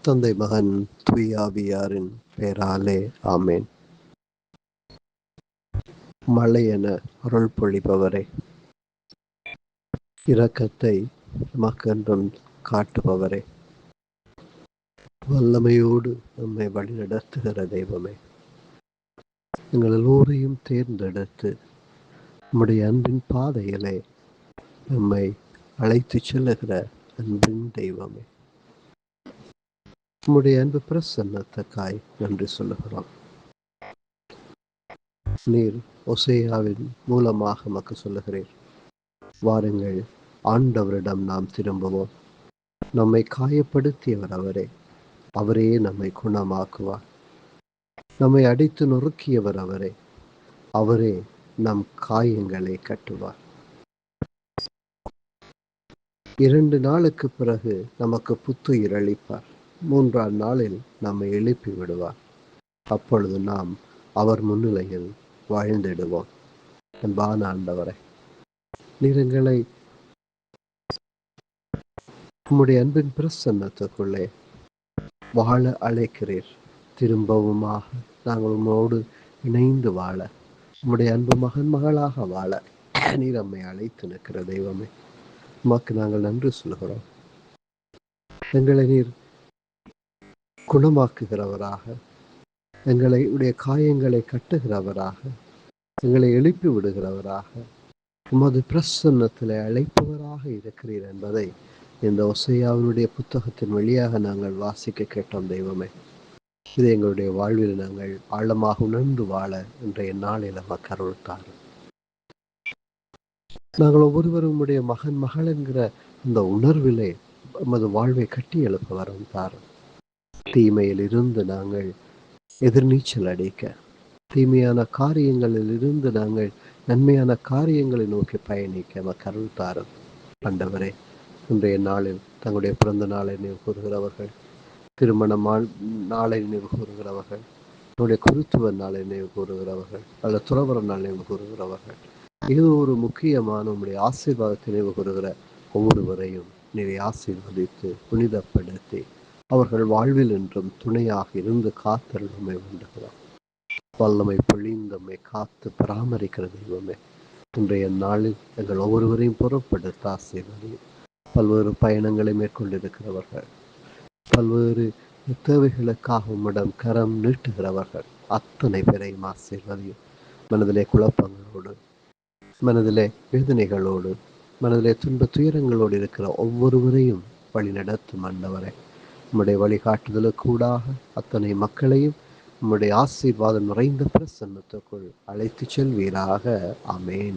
தந்தை மகன் தூயாவியாரின் பெயராலே ஆமேன். மழையென அருள் பொழிபவரே, இரக்கத்தை மக்கென்றும் காட்டுபவரே, வல்லமையோடு நம்மை வழிநடத்துகிற தெய்வமே, எங்கள் எல்லோரையும் தேர்ந்தெடுத்து நம்முடைய அன்பின் பாதையிலே நம்மை அழைத்து செல்லுகிற அன்பின் தெய்வமே, நம்முடைய அன்பு பிரசன்னத்துக்காய் நன்றி சொல்லுகிறோம். நீர் ஒசேயாவின் மூலமாக நமக்கு சொல்லுகிறீர், வாருங்கள், ஆண்டவரிடம் நாம் திரும்புவோம். நம்மை காயப்படுத்தியவர் அவரே, அவரே நம்மை குணமாக்குவார். நம்மை அடித்து நொறுக்கியவர் அவரே, அவரே நம் காயங்களை கட்டுவார். 2 நாளுக்கு பிறகு நமக்கு புத்துயிர் அளிப்பார். 3ஆம் நாளில் நம்மை எழுப்பி விடுவார். அப்பொழுது நாம் அவர் முன்னிலையில் வாழ்ந்திடுவோம். அன்பான ஆண்டவரே, நீர் எங்களை உம்முடைய அன்பின் பிரசன்னத்துக்குள்ளே வாழ அழைக்கிறீர். திரும்பவுமாக நாங்கள் உம்மோடு இணைந்து வாழ, உம்முடைய அன்பு மகன் மகளாக வாழ நீர் நம்மை அழைத்து நிற்கிற தெய்வமே, உமக்கு நாங்கள் நன்றி சொல்கிறோம். எங்களை நீர் குணமாக்குகிறவராக, எங்களை உடைய காயங்களை கட்டுகிறவராக, எங்களை எழுப்பி விடுகிறவராக, உமது பிரசன்னத்தில் அழைப்பவராக இருக்கிறீர் என்பதை இந்த ஒசேயாவினுடைய புத்தகத்தின் வழியாக நாங்கள் வாசிக்க கேட்டோம் தெய்வமே. இது எங்களுடைய வாழ்வில் நாங்கள் ஆழமாக உணர்ந்து வாழ இன்றைய நாளில் நமக்கு அருள் தாரும். நாங்கள் ஒவ்வொருவரும் உடைய மகன் மகள் என்கிற இந்த உணர்விலே நமது வாழ்வை கட்டி எழுப்ப வரும் தாரும். தீமையில் இருந்து நாங்கள் எதிர்நீச்சல் அடிக்க, தீமையான காரியங்களில் இருந்து நாங்கள் நன்மையான காரியங்களை நோக்கி பயணிக்க நமக்கு அருள் தாரும். ஆண்டவரே, இன்றைய நாளில் தங்களுடைய பிறந்த நாளை நினைவு கூறுகிறவர்கள், திருமண நாளை நினைவு கூறுகிறவர்கள், நம்முடைய குருத்துவ நாளை நினைவு கூறுகிறவர்கள், அல்லது துறவர நாள் நினைவு கூறுகிறவர்கள், இது ஒரு முக்கியமான உங்களுடைய ஆசீர்வாதத்தை நினைவு கூறுகிற ஒவ்வொருவரையும் நீரை ஆசீர்வதித்து புனிதப்படுத்தி அவர்கள் வாழ்வில் என்றும் துணையாக இருந்து காத்தருளுமை வேண்டுகிறோம். வல்லமை பொழிந்தமை காத்து பராமரிக்கிற தெய்வமே, இன்றைய நாளில் எங்கள் ஒவ்வொருவரையும் புறப்படுத்த ஆசீர்வதியும். பல்வேறு பயணங்களை மேற்கொண்டிருக்கிறவர்கள், பல்வேறு தேவைகளுக்காக உம்மிடம் கரம் நீட்டுகிறவர்கள் அத்தனை பேரையும் ஆசீர்வதியும். மனதிலே குழப்பங்களோடு, மனதிலே வேதனைகளோடு, மனதிலே துன்ப துயரங்களோடு இருக்கிற ஒவ்வொருவரையும் வழி நடத்தும் ஆண்டவரே. உம்முடைய வழிகாட்டுதலுக்கூடாக அத்தனை மக்களையும் உம்முடைய ஆசீர்வாதம் நிறைந்த பிரசன்னத்துக்குள் அழைத்து செல்வீராக. ஆமேன்.